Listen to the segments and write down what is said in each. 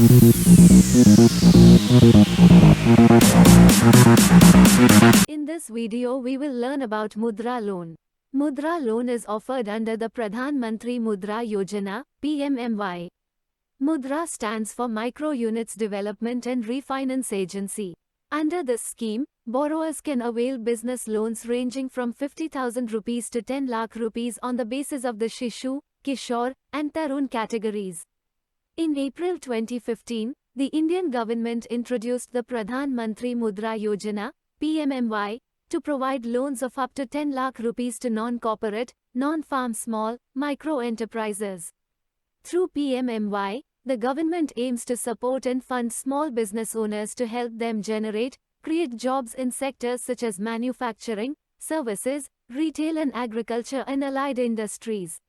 In this video we will learn about Mudra Loan. Mudra Loan is offered under the Pradhan Mantri Mudra Yojana, PMMY. Mudra stands for Micro Units Development and Refinance Agency. Under this scheme, borrowers can avail business loans ranging from 50,000 rupees to 10 lakh rupees on the basis of the Shishu, Kishore, and Tarun categories. In April 2015, the Indian government introduced the Pradhan Mantri Mudra Yojana, PMMY, to provide loans of up to 10 lakh rupees to non-corporate, non-farm small, micro-enterprises. Through PMMY, the government aims to support and fund small business owners to help them create jobs in sectors such as manufacturing, services, retail and agriculture and allied industries.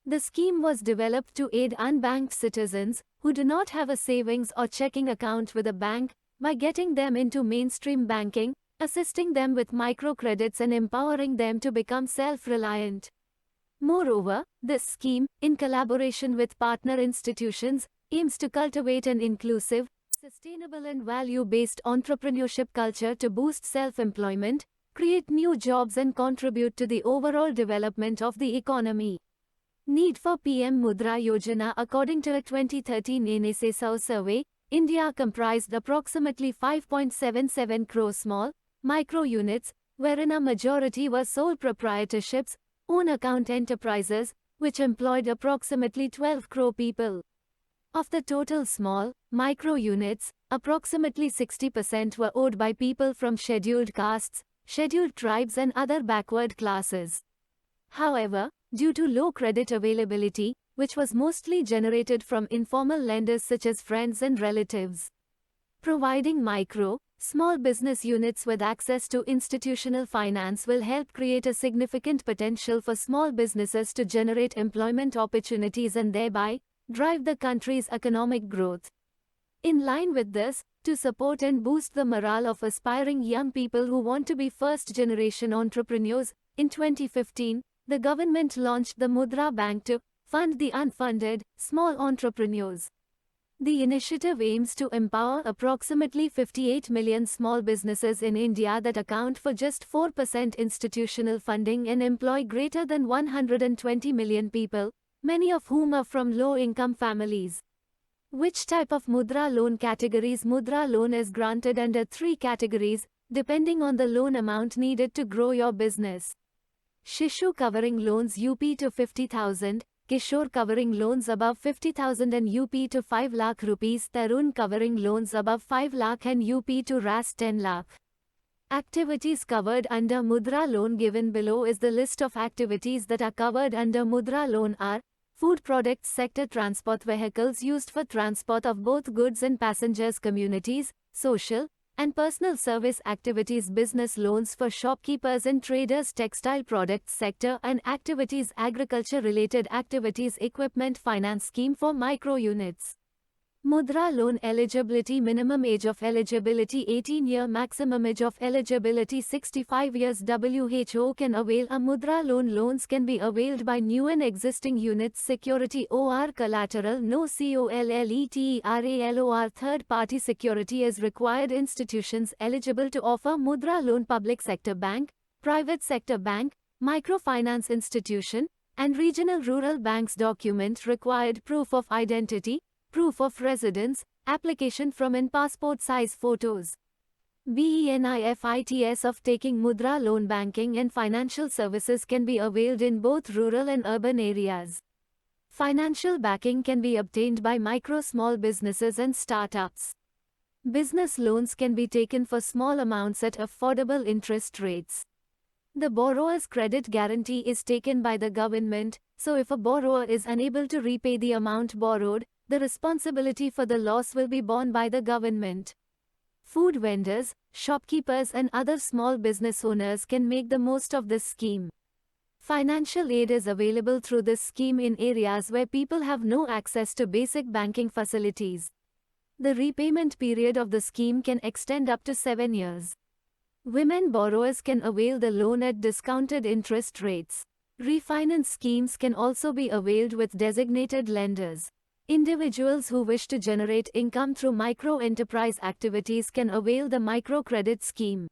The scheme was developed to aid unbanked citizens who do not have a savings or checking account with a bank by getting them into mainstream banking, assisting them with microcredits and empowering them to become self-reliant. Moreover, this scheme, in collaboration with partner institutions, aims to cultivate an inclusive, sustainable and value-based entrepreneurship culture to boost self-employment, create new jobs and contribute to the overall development of the economy. Need for PM Mudra Yojana. According to a 2013 NSSO survey, India comprised approximately 5.77 crore small, micro units, wherein a majority were sole proprietorships, own account enterprises, which employed approximately 12 crore people. Of the total small, micro units, approximately 60% were owned by people from scheduled castes, scheduled tribes and other backward classes. However, due to low credit availability, which was mostly generated from informal lenders such as friends and relatives, providing micro, small business units with access to institutional finance will help create a significant potential for small businesses to generate employment opportunities and thereby drive the country's economic growth. In line with this, to support and boost the morale of aspiring young people who want to be first-generation entrepreneurs, in 2015, the government launched the Mudra Bank to fund the unfunded, small entrepreneurs. The initiative aims to empower approximately 58 million small businesses in India that account for just 4% institutional funding and employ greater than 120 million people, many of whom are from low-income families. Which type of Mudra Loan categories? Mudra Loan is granted under 3 categories, depending on the loan amount needed to grow your business. Shishu covering loans UP to 50,000, Kishore covering loans above 50,000 and UP to 5 lakh rupees, Tarun covering loans above 5 lakh and UP to Rs 10 lakh. Activities covered under Mudra Loan. Given below is the list of activities that are covered under Mudra Loan are: food products sector, transport vehicles used for transport of both goods and passengers, communities, social and personal service activities, business loans for shopkeepers and traders, textile products sector and activities, agriculture related activities, equipment finance scheme for micro units. Mudra Loan eligibility: minimum age of eligibility 18 year, maximum age of eligibility 65 years. WHO can avail a Mudra Loan. Loans can be availed by new and existing units. Security or collateral: no collateral. Third party security is required. Institutions eligible to offer Mudra Loan: public sector bank, private sector bank, microfinance institution, and regional rural banks. Document required: proof of identity, proof of residence, application from in passport size photos. Benefits of taking Mudra Loan: banking and financial services can be availed in both rural and urban areas. Financial backing can be obtained by micro small businesses and startups. Business loans can be taken for small amounts at affordable interest rates. The borrower's credit guarantee is taken by the government, so if a borrower is unable to repay the amount borrowed, the responsibility for the loss will be borne by the government. Food vendors, shopkeepers and other small business owners can make the most of this scheme. Financial aid is available through this scheme in areas where people have no access to basic banking facilities. The repayment period of the scheme can extend up to 7 years. Women borrowers can avail the loan at discounted interest rates. Refinance schemes can also be availed with designated lenders. Individuals who wish to generate income through micro-enterprise activities can avail the microcredit scheme.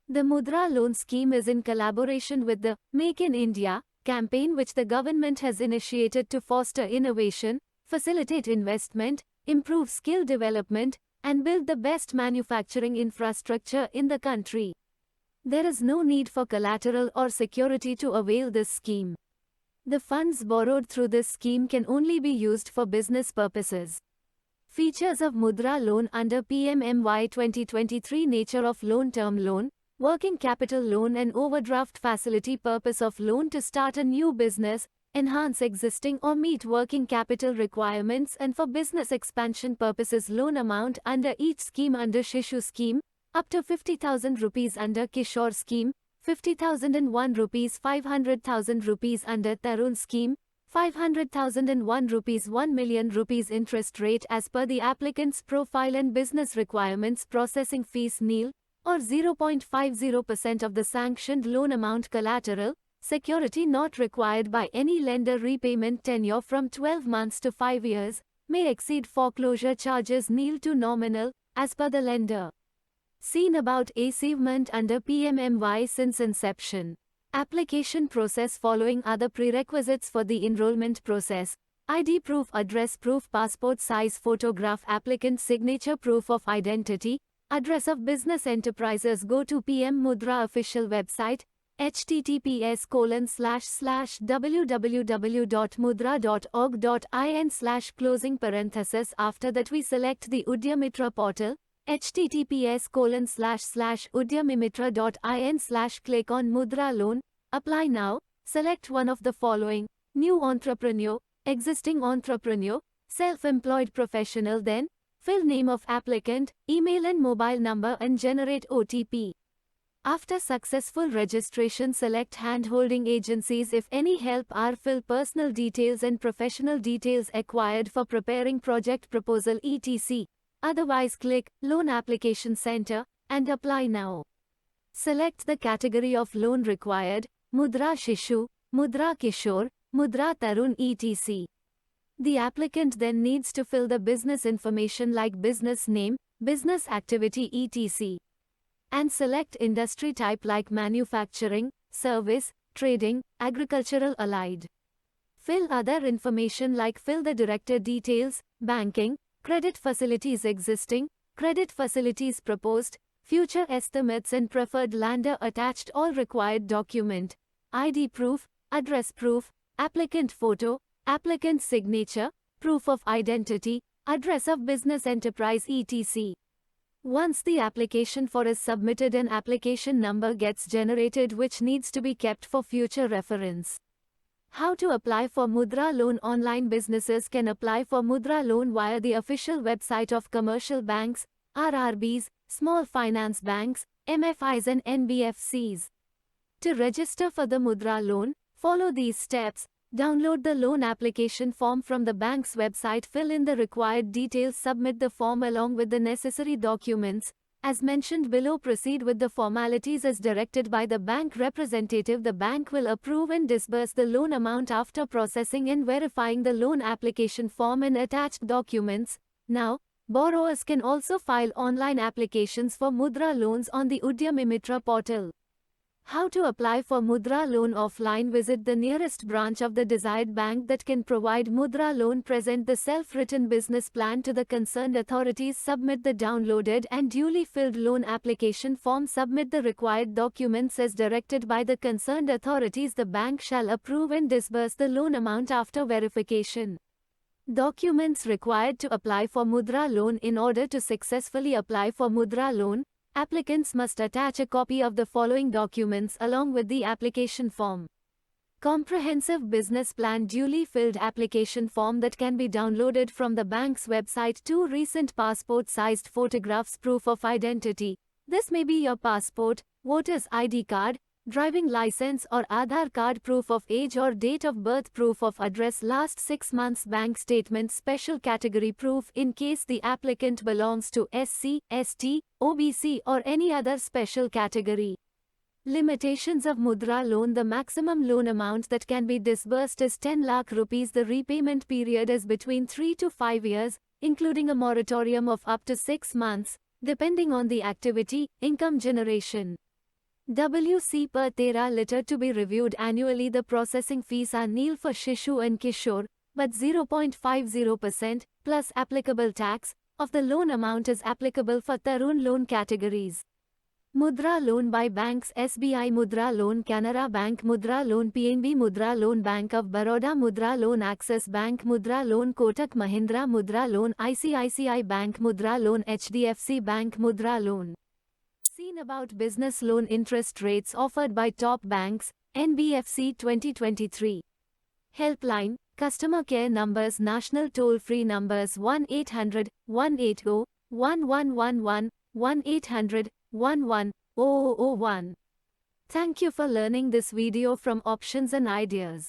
The Mudra Loan scheme is in collaboration with the Make in India campaign, which the government has initiated to foster innovation, facilitate investment, improve skill development, and build the best manufacturing infrastructure in the country. There is no need for collateral or security to avail this scheme. The funds borrowed through this scheme can only be used for business purposes. Features of Mudra Loan under PMMY 2023: nature of loan, term loan, working capital loan and overdraft facility. Purpose of loan: to start a new business, enhance existing or meet working capital requirements, and for business expansion purposes. Loan amount under each scheme: under Shishu scheme, up to 50,000 rupees; under Kishore scheme, 50,001 rupees; 500,000 rupees; under Tarun scheme, 500,001 rupees; 1 million rupees. Interest rate as per the applicant's profile and business requirements. Processing fees nil or 0.50% of the sanctioned loan amount. Collateral security not required by any lender. Repayment tenure from 12 months to 5 years. May exceed foreclosure charges nil to nominal as per the lender. Seen about achievement under PMMY since inception. Application process: following are the prerequisites for the enrollment process: ID proof, address proof, passport size photograph, applicant signature, proof of identity, address of business enterprises. Go to PM Mudra official website https://www.mudra.org.in/. After that we select the Udyamitra portal https://udyamimitra.in/. Click on Mudra Loan. Apply now. Select one of the following: new entrepreneur, existing entrepreneur, self-employed professional. Then fill name of applicant, email and mobile number and generate OTP. After successful registration, select hand-holding agencies if any help are. Fill personal details and professional details acquired for preparing project proposal etc. Otherwise click Loan Application Center and apply now. Select the category of loan required: Mudra Shishu, Mudra Kishore, Mudra Tarun etc. The applicant then needs to fill the business information like business name, business activity etc. and select industry type like manufacturing, service, trading, agricultural, allied. Fill other information like fill the director details, banking, credit facilities existing, credit facilities proposed, future estimates and preferred lender attached. All required document: ID proof, address proof, applicant photo, applicant signature, proof of identity, address of business enterprise etc. Once the application form is submitted, an application number gets generated which needs to be kept for future reference. How to apply for Mudra Loan? Online businesses can apply for Mudra Loan via the official website of commercial banks, RRBs, small finance banks, MFIs and NBFCs. To register for the Mudra Loan, follow these steps. Download the loan application form from the bank's website, fill in the required details, submit the form along with the necessary documents. As mentioned below, proceed with the formalities as directed by the bank representative. The bank will approve and disburse the loan amount after processing and verifying the loan application form and attached documents. Now, borrowers can also file online applications for Mudra Loans on the Udyamimitra portal. How to apply for Mudra Loan offline? Visit the nearest branch of the desired bank that can provide Mudra Loan. Present the self-written business plan to the concerned authorities. Submit the downloaded and duly filled loan application form. Submit the required documents as directed by the concerned authorities. The bank shall approve and disburse the loan amount after verification. Documents required to apply for Mudra Loan. In order to successfully apply for Mudra Loan, applicants must attach a copy of the following documents along with the application form: comprehensive business plan, duly filled application form that can be downloaded from the bank's website, 2 recent passport-sized photographs, proof of identity. This may be your passport, voter's ID card, driving license or Aadhaar card, proof of age or date of birth, proof of address, last 6 months bank statement, special category proof in case the applicant belongs to SC, ST, OBC or any other special category. Limitations of Mudra Loan. The maximum loan amount that can be disbursed is 10 lakh rupees. The repayment period is between 3 to 5 years, including a moratorium of up to 6 months, depending on the activity, income generation. WC per tera liter to be reviewed annually. The processing fees are nil for Shishu and Kishore, but 0.50% plus applicable tax of the loan amount is applicable for Tarun loan categories. Mudra Loan by banks: SBI Mudra Loan, Canara Bank Mudra Loan, PNB Mudra Loan, Bank of Baroda Mudra Loan, Axis Bank Mudra Loan, Kotak Mahindra Mudra Loan, ICICI Bank Mudra Loan, HDFC Bank Mudra Loan. Seen about business loan interest rates offered by top banks, NBFC 2023. Helpline, customer care numbers, national toll-free numbers 1-800-180-1111, 1-800-11-0001. Thank you for learning this video from Options and Ideas.